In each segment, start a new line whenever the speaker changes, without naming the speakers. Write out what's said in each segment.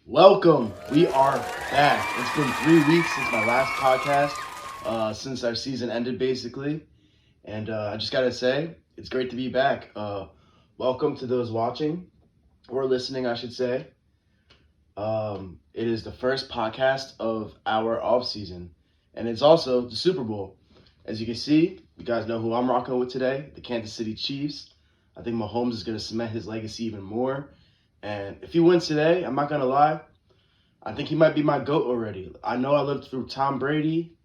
Welcome. We are back. It's been 3 weeks since my last podcast, since our season ended, basically. And I just got to say, it's great to be back. Welcome to those watching or listening, I should say. It is the first podcast of our offseason, and it's also the Super Bowl. As you can see, you guys know who I'm rocking with today, the Kansas City Chiefs. I think Mahomes is going to cement his legacy even more. And if he wins today, I'm not going to lie, I think he might be my GOAT already. I know I lived through Tom Brady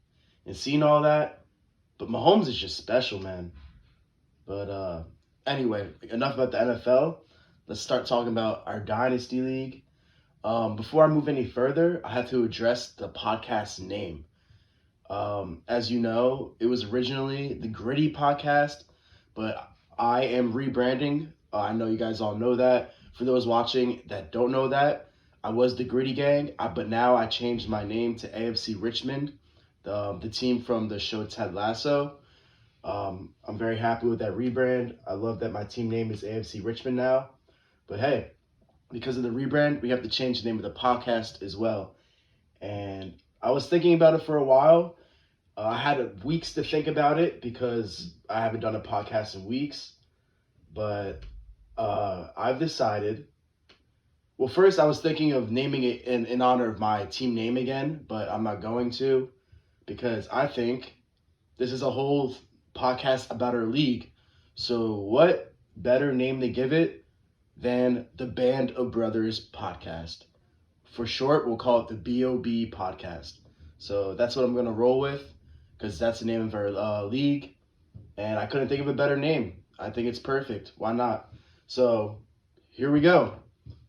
and seen all that, but Mahomes is just special, man. But anyway, enough about the NFL. Let's start talking about our Dynasty League. Before I move any further, I have to address the podcast name. As you know, it was originally the Gritty Podcast, but I am rebranding. I know you guys all know that. For those watching that don't know that, I was the Gritty Gang, but now I changed my name to AFC Richmond, the team from the show Ted Lasso. I'm very happy with that rebrand. I love that my team name is AFC Richmond now. But hey, because of the rebrand, we have to change the name of the podcast as well. And I was thinking about it for a while. I had weeks to think about it because I haven't done a podcast in weeks. But I've decided. Well, first I was thinking of naming it in honor of my team name again, but I'm not going to because I think this is a whole podcast about our league. So what better name to give it than the Band of Brothers podcast? For short, we'll call it the BoB podcast. So that's what I'm going to roll with because that's the name of our league. And I couldn't think of a better name. I think it's perfect. Why not? So here we go.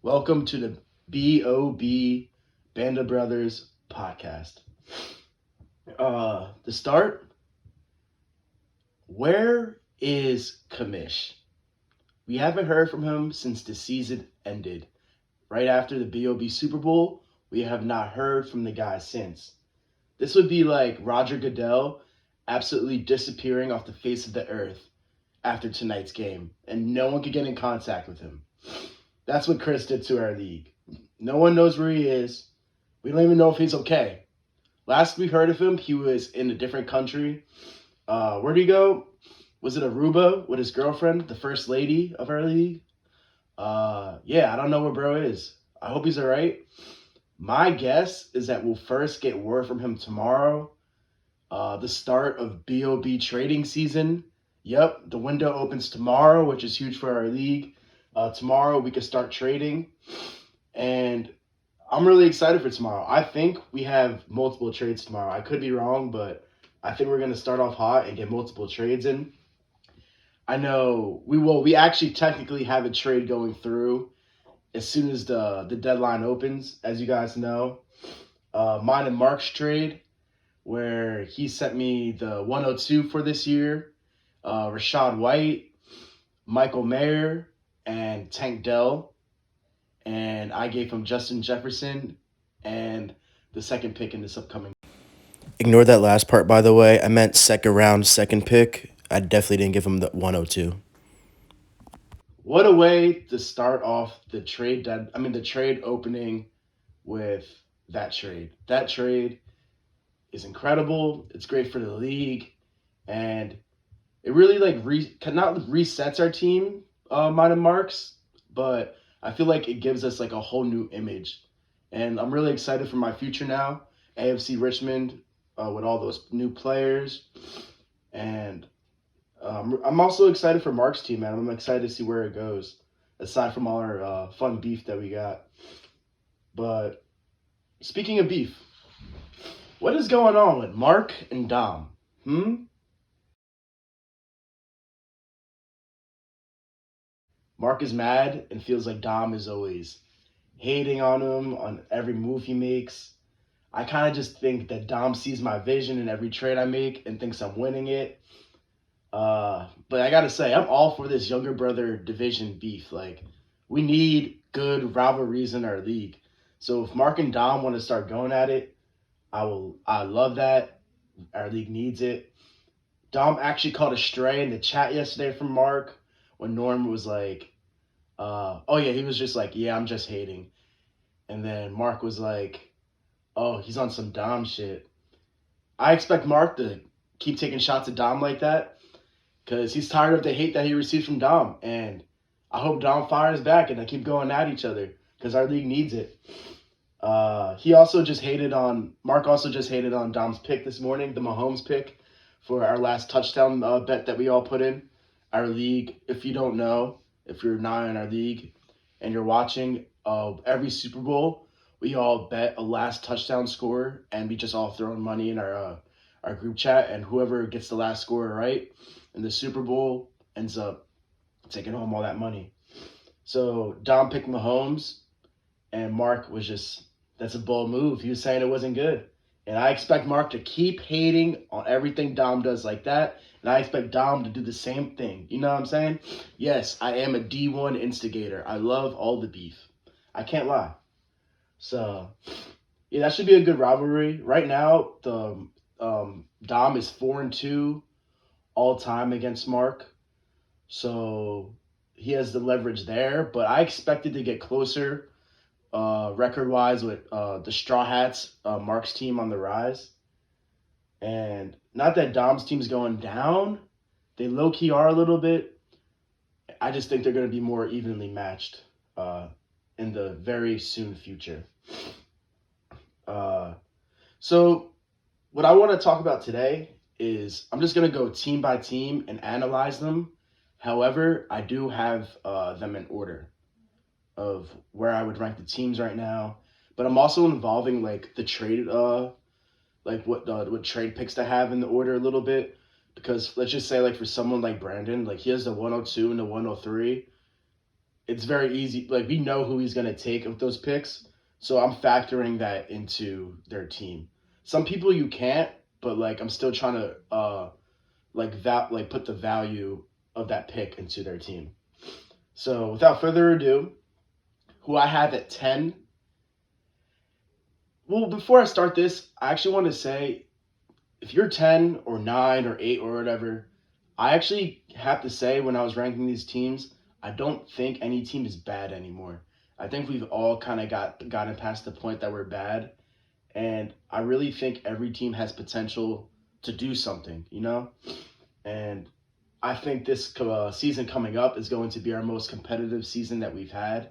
Welcome to the BoB Band of Brothers podcast. To start, where is Kamish? We haven't heard from him since the season ended. Right after the BoB Super Bowl, we have not heard from the guy since. This would be like Roger Goodell absolutely disappearing off the face of the earth after tonight's game, and no one could get in contact with him. That's what Chris did to our league. No one knows where he is. We don't even know if he's okay. Last we heard of him, he was in a different country. Where'd he go? Was it Aruba with his girlfriend, the first lady of our league? Yeah, I don't know where bro is. I hope he's all right. My guess is that we'll first get word from him tomorrow. The start of BoB trading season. Yep, the window opens tomorrow, which is huge for our league. Tomorrow we can start trading, and I'm really excited for tomorrow. I think we have multiple trades tomorrow. I could be wrong, but I think we're going to start off hot and get multiple trades in. I know we will. We actually technically have a trade going through as soon as the deadline opens, as you guys know. Mine and Mark's trade, where he sent me the 102 for this year, Rashad White, Michael Mayer, and Tank Dell, and I gave him Justin Jefferson and the second pick in this upcoming.
Ignore that last part, by the way. I meant second round, second pick. I definitely didn't give him the 102.
What a way to start off the the trade opening with that trade. That trade is incredible. It's great for the league, and it really not resets our team, mine and Marks, but I feel like it gives us like a whole new image, and I'm really excited for my future now. AFC Richmond with all those new players, and I'm also excited for Mark's team, man. I'm excited to see where it goes. Aside from all our fun beef that we got, but speaking of beef, what is going on with Mark and Dom? Mark is mad and feels like Dom is always hating on him on every move he makes. I kind of just think that Dom sees my vision in every trade I make and thinks I'm winning it. But I gotta say, I'm all for this younger brother division beef. Like, we need good rivalries in our league. So if Mark and Dom want to start going at it, I will. I love that. Our league needs it. Dom actually caught a stray in the chat yesterday from Mark when Norm was like, oh yeah, he was just like, yeah, I'm just hating. And then Mark was like, oh, he's on some Dom shit. I expect Mark to keep taking shots at Dom like that because he's tired of the hate that he receives from Dom. And I hope Dom fires back and they keep going at each other because our league needs it. Mark also just hated on Dom's pick this morning, the Mahomes pick for our last touchdown bet that we all put in. Our league, if you don't know, if you're not in our league and you're watching, every Super Bowl, we all bet a last touchdown score and we just all throw in money in our group chat, and whoever gets the last score right in the Super Bowl ends up taking home all that money. So Dom picked Mahomes, and Mark was just, that's a bold move. He was saying it wasn't good. And I expect Mark to keep hating on everything Dom does like that. And I expect Dom to do the same thing. You know what I'm saying? Yes, I am a D1 instigator. I love all the beef. I can't lie. So, yeah, that should be a good rivalry. Right now, the Dom is 4-2 all time against Mark. So he has the leverage there. But I expected to get closer record wise with the Straw Hats, Mark's team on the rise. And not that Dom's team's going down, they low key are a little bit. I just think they're going to be more evenly matched in the very soon future. Uh, so, what I want to talk about today is I'm just going to go team by team and analyze them. However, I do have them in order of where I would rank the teams right now. But I'm also involving like the trade, like what trade picks to have in the order a little bit, because let's just say like for someone like Brandon, like he has the 102 and the 103. It's very easy. Like we know who he's gonna take of those picks, so I'm factoring that into their team. Some people you can't, but like I'm still trying to put the value of that pick into their team. So without further ado, who I have at 10. Well, before I start this, I actually want to say if you're 10 or 9 or 8 or whatever, I actually have to say when I was ranking these teams, I don't think any team is bad anymore. I think we've all kind of gotten past the point that we're bad, and I really think every team has potential to do something, you know? And I think this season coming up is going to be our most competitive season that we've had.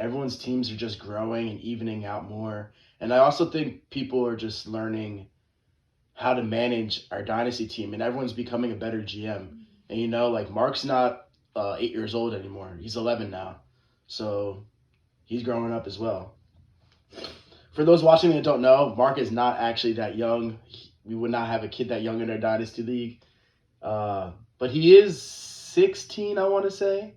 Everyone's teams are just growing and evening out more. And I also think people are just learning how to manage our dynasty team, and everyone's becoming a better GM. And like Mark's not 8 years old anymore; he's 11 now, so he's growing up as well. For those watching that don't know, Mark is not actually that young. We would not have a kid that young in our dynasty league, but he is 16. I want to say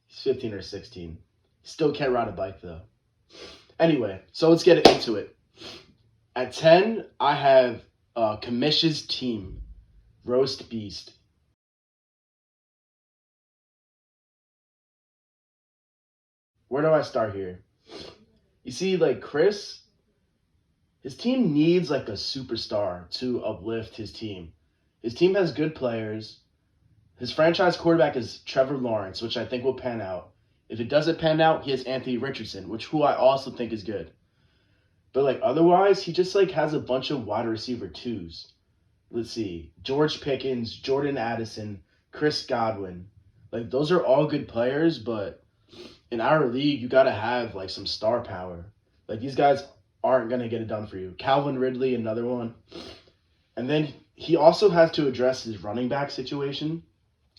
he's 15 or 16. Still can't ride a bike though. Anyway, so let's get into it. At 10, I have Kamish's team, Roast Beast. Where do I start here? You see, like Chris, his team needs like a superstar to uplift his team. His team has good players. His franchise quarterback is Trevor Lawrence, which I think will pan out. If it doesn't pan out, he has Anthony Richardson, who I also think is good. But like otherwise, he just like has a bunch of wide receiver twos. Let's see, George Pickens, Jordan Addison, Chris Godwin. Like those are all good players, but in our league, you gotta have like some star power. Like these guys aren't gonna get it done for you. Calvin Ridley, another one. And then he also has to address his running back situation.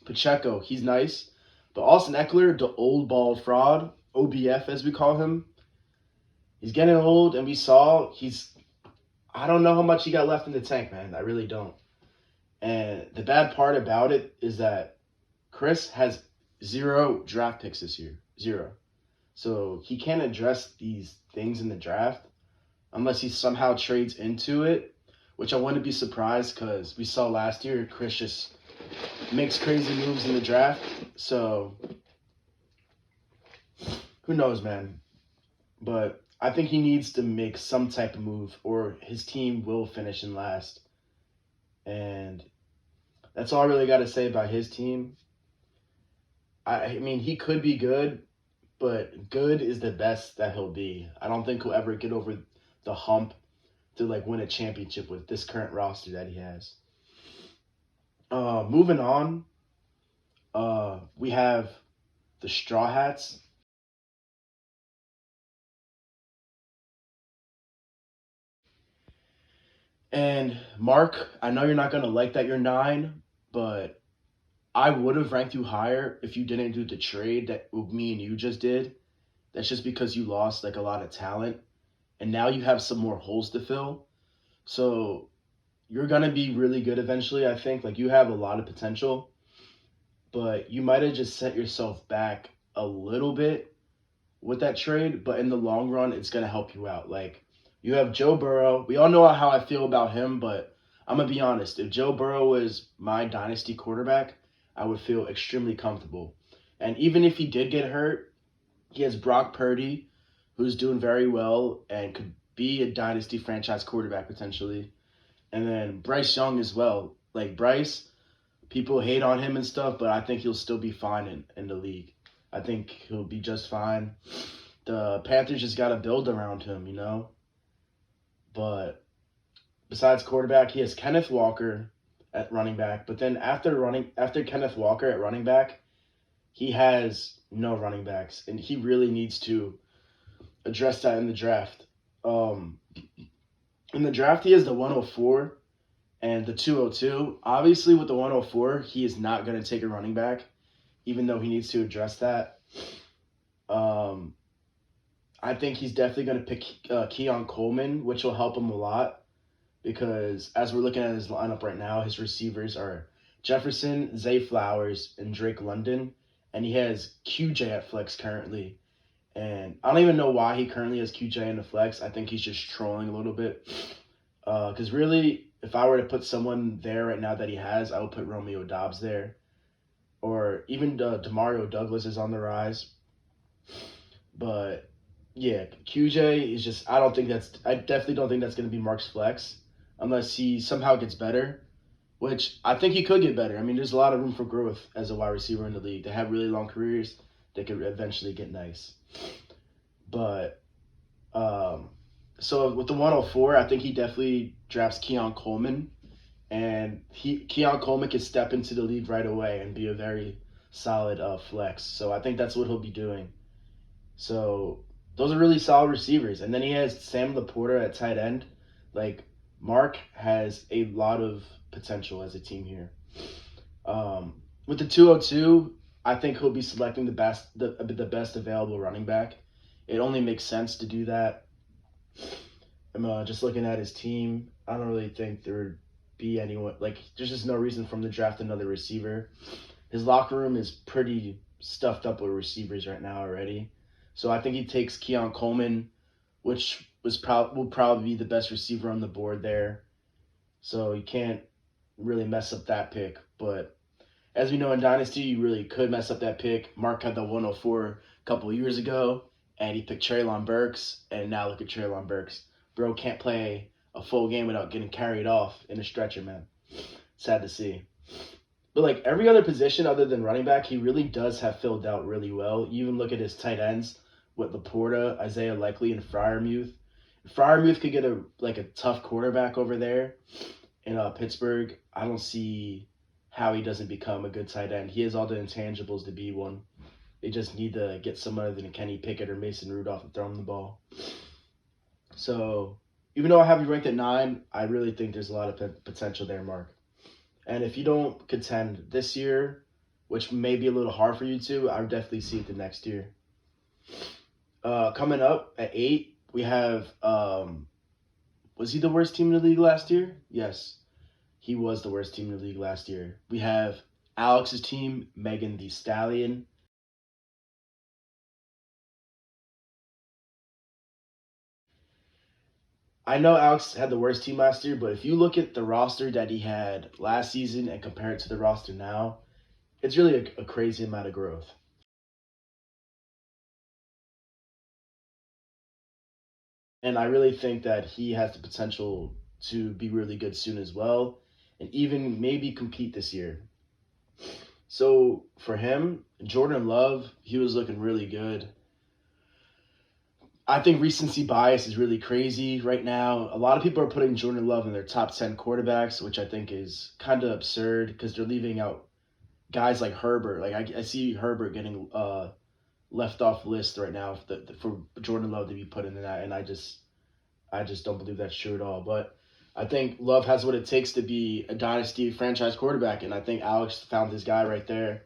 Pacheco, he's nice. But Austin Eckler, the old ball fraud, OBF as we call him, he's getting old, and we saw I don't know how much he got left in the tank, man. I really don't. And the bad part about it is that Chris has 0 draft picks this year. 0. So he can't address these things in the draft unless he somehow trades into it, which I wouldn't be surprised because we saw last year Chris just makes crazy moves in the draft. So who knows, man. But I think he needs to make some type of move or his team will finish in last. And that's all I really got to say about his team. I mean, he could be good, but good is the best that he'll be. I don't think he'll ever get over the hump to like win a championship with this current roster that he has. Moving on, we have the Straw Hats. And Mark, I know you're not gonna like that you're 9, but I would have ranked you higher if you didn't do the trade that me and you just did. That's just because you lost like a lot of talent, and now you have some more holes to fill. So you're gonna be really good eventually. I think like you have a lot of potential, but you might have just set yourself back a little bit with that trade. But in the long run, it's gonna help you out. Like you have Joe Burrow. We all know how I feel about him, but I'm gonna be honest. If Joe Burrow was my dynasty quarterback, I would feel extremely comfortable. And even if he did get hurt, he has Brock Purdy, who's doing very well and could be a dynasty franchise quarterback potentially. And then Bryce Young as well. Like Bryce, people hate on him and stuff, but I think he'll still be fine in the league. I think he'll be just fine. The Panthers just got to build around him, you know? But besides quarterback, he has Kenneth Walker at running back. But then after Kenneth Walker at running back, he has no running backs, and he really needs to address that in the draft. Um, in the draft, he has the 104 and the 202. Obviously, with the 104, he is not going to take a running back, even though he needs to address that. Um, I think he's definitely going to pick Keon Coleman, which will help him a lot because as we're looking at his lineup right now, his receivers are Jefferson, Zay Flowers, and Drake London, and he has QJ at flex currently. And I don't even know why he currently has QJ in the flex. I think he's just trolling a little bit. Because really, if I were to put someone there right now that he has, I would put Romeo Doubs there. Or even Demario Douglas is on the rise. But yeah, QJ is just, I definitely don't think that's going to be Mark's flex unless he somehow gets better, which I think he could get better. I mean, there's a lot of room for growth as a wide receiver in the league. They have really long careers. They could eventually get nice. But so with the 104, I think he definitely drafts Keon Coleman, and Keon Coleman can step into the league right away and be a very solid flex. So I think that's what he'll be doing. So those are really solid receivers, and then he has Sam Laporta at tight end. Like Mark has a lot of potential as a team here. With the 202, I think he'll be selecting the best available running back. It only makes sense to do that. I'm just looking at his team. I don't really think there would be anyone like. There's just no reason for him to draft another receiver. His locker room is pretty stuffed up with receivers right now already. So I think he takes Keon Coleman, which will probably be the best receiver on the board there. So you can't really mess up that pick. But as we know in Dynasty, you really could mess up that pick. Mark had the 104 a couple of years ago, and he picked Treylon Burks, and now look at Treylon Burks. Bro can't play a full game without getting carried off in a stretcher, man. Sad to see. But like every other position other than running back, he really does have filled out really well. You even look at his tight ends with Laporta, Isaiah Likely, and Freiermuth. Freiermuth could get a tough quarterback over there in Pittsburgh. I don't see how he doesn't become a good tight end. He has all the intangibles to be one. They just need to get someone other than Kenny Pickett or Mason Rudolph to throw him the ball. So even though I have you ranked at 9, I really think there's a lot of potential there, Mark. And if you don't contend this year, which may be a little hard for you to, I would definitely see it the next year. Coming up at 8, we have, was he the worst team in the league last year? Yes, he was the worst team in the league last year. We have Alex's team, Megan Thee Stallion. I know Alex had the worst team last year, but if you look at the roster that he had last season and compare it to the roster now, it's really a crazy amount of growth. And I really think that he has the potential to be really good soon as well, and even maybe compete this year. So for him, Jordan Love, he was looking really good. I think recency bias is really crazy right now. A lot of people are putting Jordan Love in their top 10 quarterbacks, which I think is kind of absurd because they're leaving out guys like Herbert. Like I see Herbert getting left off list right now for Jordan Love to be put into that, and I just don't believe that's true at all. But I think Love has what it takes to be a dynasty franchise quarterback, and I think Alex found his guy right there.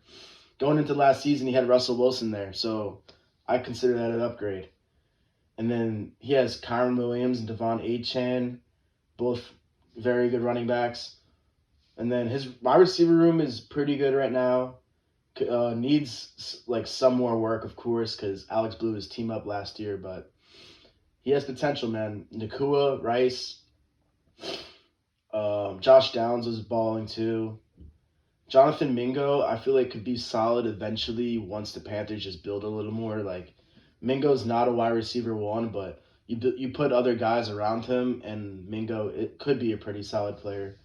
Going into last season, he had Russell Wilson there, so I consider that an upgrade. And then he has Kyron Williams and Devon Achane, both very good running backs. And then his wide receiver room is pretty good right now. Needs like some more work, of course, because Alex blew his team up last year, but he has potential, man. Nakua, Rice, Josh Downs is balling too. Jonathan Mingo, I feel like could be solid eventually once the Panthers just build a little more. Like Mingo's not a wide receiver one, but you put other guys around him, and Mingo it could be a pretty solid player.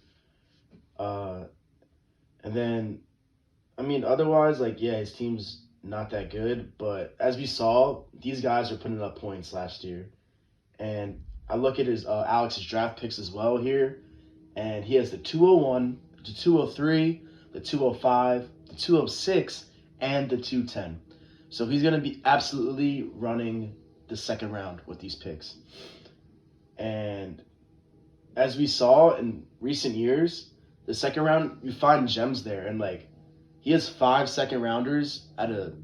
Uh, and then I mean, otherwise, like yeah, his team's not that good, but as we saw, these guys are putting up points last year, and I look at his Alex's draft picks as well here, and he has the 201, the 203, the 205, the 206, and the 210. So he's going to be absolutely running the second round with these picks. And as we saw in recent years, the second round, you find gems there. And like, he has 5 second rounders out of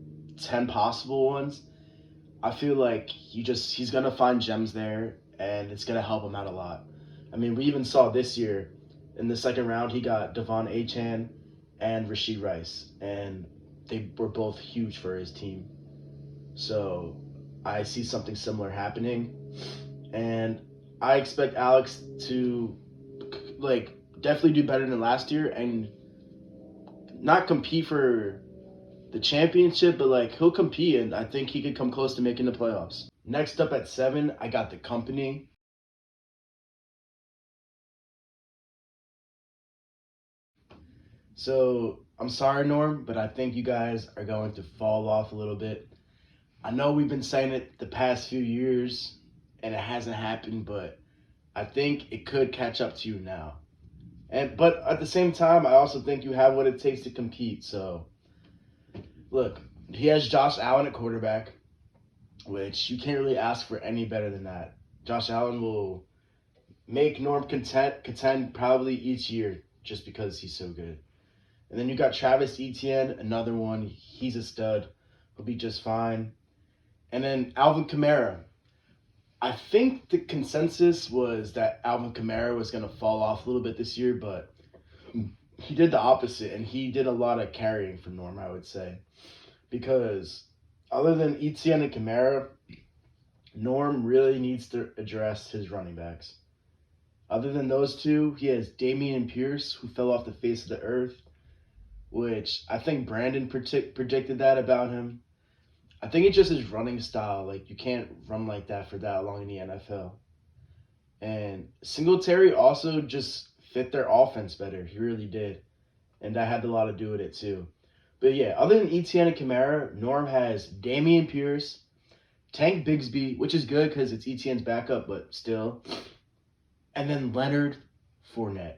10 possible ones. I feel like he's going to find gems there, and it's going to help him out a lot. I mean, we even saw this year in the second round, he got Devon Achane and Rashid Rice, and they were both huge for his team. So I see something similar happening, and I expect Alex to like definitely do better than last year and not compete for the championship, but like he'll compete, and I think he could come close to making the playoffs. Next up at 7, I got the company. So I'm sorry, Norm, but I think you guys are going to fall off a little bit. I know we've been saying it the past few years, and it hasn't happened, but I think it could catch up to you now. And but at the same time, I also think you have what it takes to compete. So look, he has Josh Allen at quarterback, which you can't really ask for any better than that. Josh Allen will make Norm contend probably each year just because he's so good. And then you got Travis Etienne, another one. He's a stud. He'll be just fine. And then Alvin Kamara. I think the consensus was that Alvin Kamara was going to fall off a little bit this year, but he did the opposite, and he did a lot of carrying for Norm, I would say. Because other than Etienne and Kamara, Norm really needs to address his running backs. Other than those two, he has Damian Pierce, who fell off the face of the earth, which I think Brandon predicted that about him. I think it's just his running style. Like, you can't run like that for that long in the NFL. And Singletary also just fit their offense better. He really did. And that had a lot to do with it, too. But yeah, other than Etienne and Kamara, Norm has Damian Pierce, Tank Bigsby, which is good because it's Etienne's backup, but still. And then Leonard Fournette.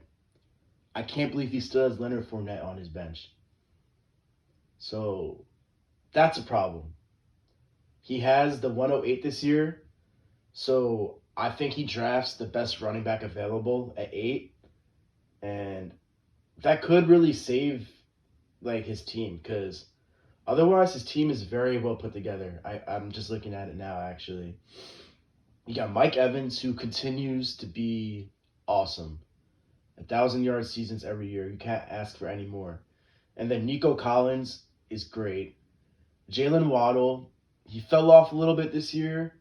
I can't believe he still has Leonard Fournette on his bench. So that's a problem. He has the 108 this year, so I think he drafts the best running back available at 8, and that could really save like his team because otherwise his team is very well put together. I'm just looking at it now actually. You got Mike Evans who continues to be awesome. 1,000-yard seasons every year. You can't ask for any more. And then Nico Collins is great. Jalen Waddle, he fell off a little bit this year,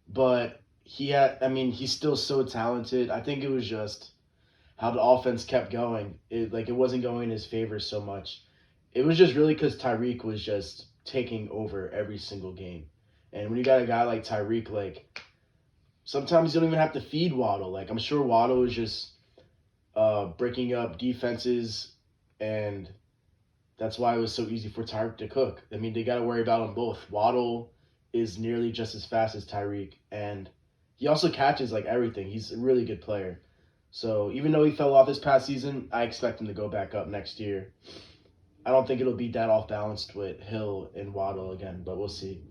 but he's still so talented. I think it was just how the offense kept going. It wasn't going in his favor so much. It was just really because Tyreek was just taking over every single game. And when you got a guy like Tyreek, like sometimes you don't even have to feed Waddle. Like I'm sure Waddle is just breaking up defenses, and that's why it was so easy for Tyreek to cook. I mean, they got to worry about them both, Waddle is nearly just as fast as Tyreek, and he also catches like everything. He's a really good player. So even though he fell off this past season, I expect him to go back up next year. I don't think it'll be that off balanced with Hill and Waddle again, but we'll see.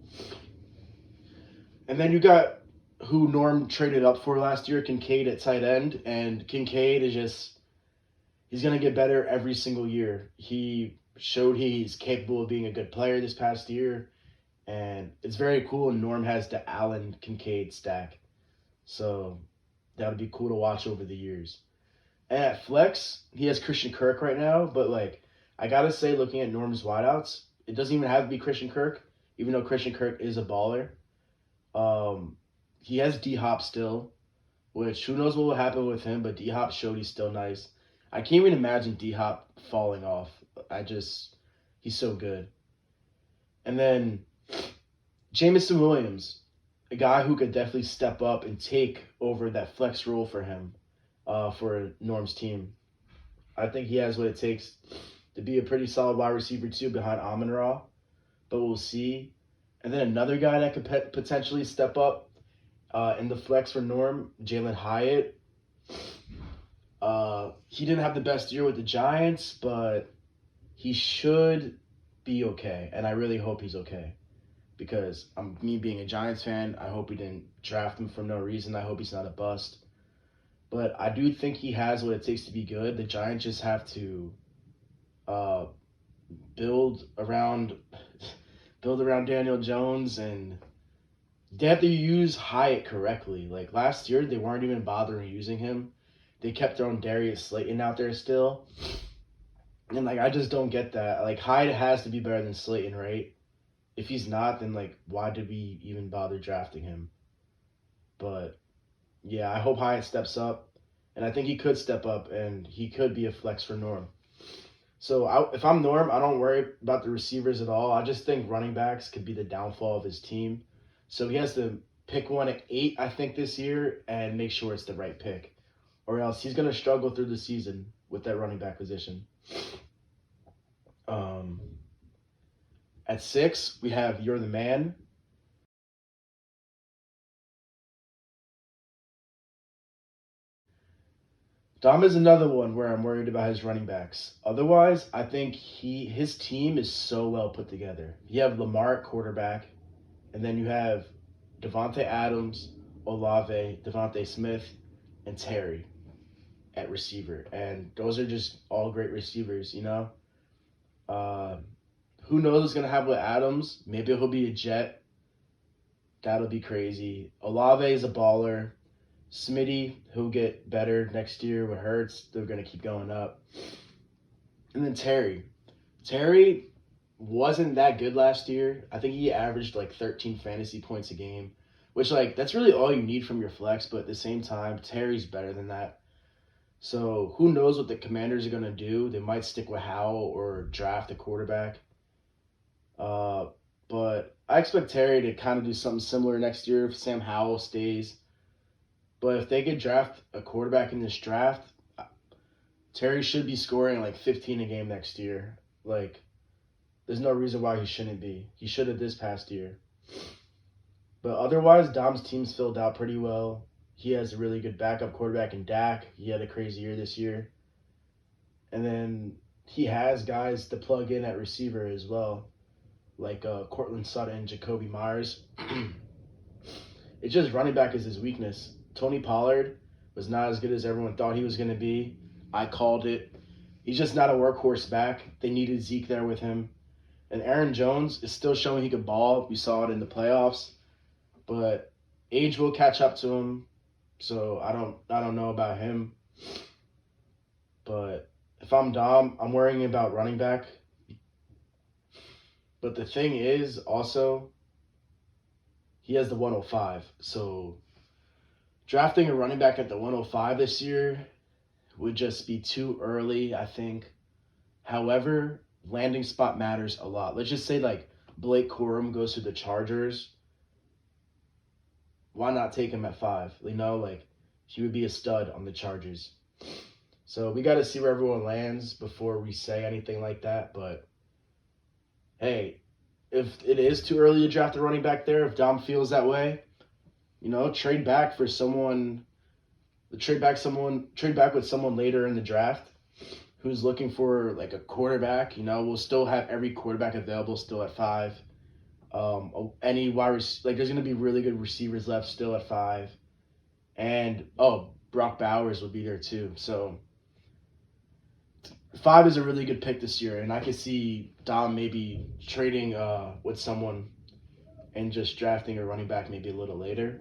And then you got who Norm traded up for last year, Kincaid at tight end, and Kincaid is just he's gonna get better every single year. He showed he's capable of being a good player this past year, and it's very cool. And Norm has the Allen Kincaid stack, so that would be cool to watch over the years. And at flex, he has Christian Kirk right now, but like I gotta say, looking at Norm's wideouts, it doesn't even have to be Christian Kirk, even though Christian Kirk is a baller. Um, he has D Hop still, which who knows what will happen with him, but D Hop showed he's still nice. I can't even imagine D Hop falling off. He's so good. And then Jamison Williams, a guy who could definitely step up and take over that flex role for him, for Norm's team. I think he has what it takes to be a pretty solid wide receiver too behind Amon-Ra, but we'll see. And then another guy that could potentially step up in the flex for Norm, Jalen Hyatt. He didn't have the best year with the Giants, but he should be okay, and I really hope he's okay. Because me being a Giants fan, I hope we didn't draft him for no reason. I hope he's not a bust. But I do think he has what it takes to be good. The Giants just have to uh, build around Daniel Jones, and they have to use Hyatt correctly. Like last year, they weren't even bothering using him. They kept throwing Darius Slayton out there still. And like I just don't get that. Like Hyatt has to be better than Slayton, right? If he's not, then like why did we even bother drafting him? But yeah, I hope Hyatt steps up, and I think he could step up, and he could be a flex for Norm. So if I'm Norm, I don't worry about the receivers at all. I just think running backs could be the downfall of his team. So he has to pick one at 8, I think, this year, and make sure it's the right pick, or else he's gonna struggle through the season with that running back position. Um, at 6, we have You're the Man. Dom is another one where I'm worried about his running backs. Otherwise, I think his team is so well put together. You have Lamar at quarterback, and then you have Devontae Adams, Olave, Devontae Smith, and Terry at receiver. And those are just all great receivers, you know? Uh, who knows what's going to happen with Adams? Maybe he'll be a Jet. That'll be crazy. Olave is a baller. Smitty, who'll get better next year with Hurts. They're going to keep going up. And then Terry. Terry wasn't that good last year. I think he averaged like 13 fantasy points a game, which like that's really all you need from your flex, but at the same time, Terry's better than that. So who knows what the Commanders are going to do? They might stick with Howell or draft a quarterback. But I expect Terry to kind of do something similar next year if Sam Howell stays. But if they could draft a quarterback in this draft, Terry should be scoring like 15 a game next year. Like, there's no reason why he shouldn't be. He should have this past year. But otherwise, Dom's team's filled out pretty well. He has a really good backup quarterback in Dak. He had a crazy year this year. And then he has guys to plug in at receiver as well, like Cortland Sutton, Jacoby Myers. It's just running back is his weakness. Tony Pollard was not as good as everyone thought he was going to be. I called it. He's just not a workhorse back. They needed Zeke there with him. And Aaron Jones is still showing he could ball. We saw it in the playoffs. But age will catch up to him. So I don't know about him. But if I'm Dom, I'm worrying about running back. But the thing is also he has the 105. So drafting a running back at the 105 this year would just be too early, I think. However, landing spot matters a lot. Let's just say like Blake Corum goes to the Chargers. Why not take him at 5? You know, like he would be a stud on the Chargers. So we got to see where everyone lands before we say anything like that. But hey, if it is too early to draft a running back there, if Dom feels that way, trade back for someone. Trade back with someone later in the draft who's looking for like a quarterback. We'll still have every quarterback available still at 5. Any like there's gonna be really good receivers left still at 5, and Brock Bowers will be there too. So 5 is a really good pick this year, and I could see Dom maybe trading with someone and just drafting a running back maybe a little later.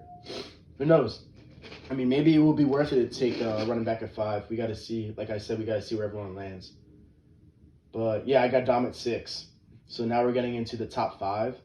Who knows? I mean, maybe it will be worth it to take a running back at 5. We got to see. Like I said, we got to see where everyone lands. But yeah, I got Dom at 6. So now we're getting into the top 5.